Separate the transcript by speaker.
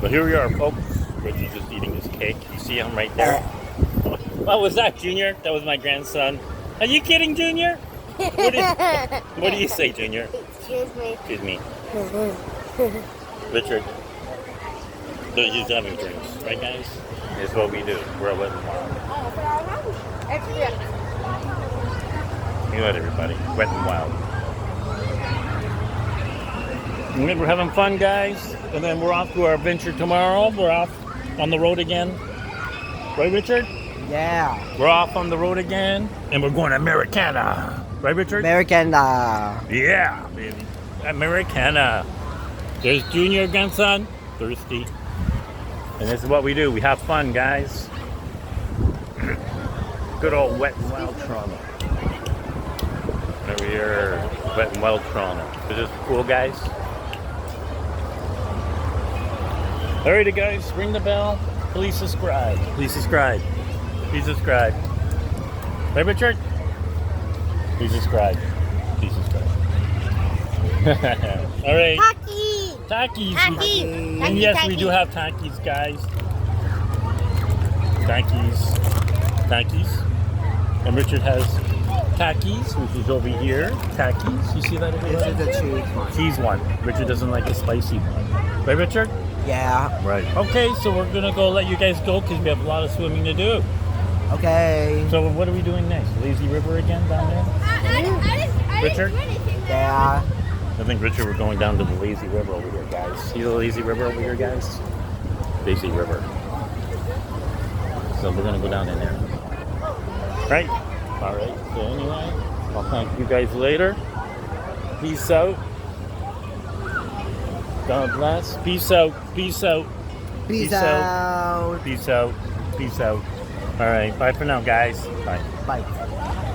Speaker 1: But here we are, folks. Richard's just eating his cake. You see him right there? What was that, Junior? That was my grandson. Are you kidding, Junior? What do you say, Junior?
Speaker 2: Excuse me.
Speaker 1: Excuse me. Richard. He's having drinks. Right, guys? This is what we do. We're a Wet and Wild. You know it, everybody. Wet and Wild. And then we're having fun, guys. And then we're off to our adventure tomorrow. We're off on the road again. Right, Richard?
Speaker 3: Yeah.
Speaker 1: We're off on the road again. And we're going to Americana. Right, Richard?
Speaker 3: Americana.
Speaker 1: Yeah, baby. Americana. There's Junior grandson. Thirsty. And this is what we do. We have fun, guys. Good old Wet and Wild Toronto. Over here, Wet and Wild Toronto. Is this cool, guys? Alrighty, guys. Ring the bell. Please subscribe. Please subscribe. Please subscribe. Right, Richard? Please subscribe. Please subscribe. All right.
Speaker 2: Taki.
Speaker 1: Takis.
Speaker 2: Taki.
Speaker 1: And yes, we do have Takis, guys. Takis. Takis. And Richard has Takis, which is over here. Takis. You see that over
Speaker 3: This
Speaker 1: there?
Speaker 3: is the cheese one.
Speaker 1: Cheese one. Richard doesn't like the spicy one. Right, Richard?
Speaker 3: Yeah.
Speaker 1: Right. Okay, so we're going to go let you guys go because we have a lot of swimming to do.
Speaker 3: Okay.
Speaker 1: So what are we doing next? Lazy River again down there? Richard?
Speaker 3: Yeah.
Speaker 1: I think, Richard, we're going down to the Lazy River over here, guys. See the Lazy River over here, guys? Lazy River. So we're going to go down in there. Right? All right. So anyway, I'll thank you guys later. Peace out. God bless. Peace out. Peace out.
Speaker 3: Peace out.
Speaker 1: Peace out. Peace out. All right. Bye for now, guys. Bye.
Speaker 3: Bye.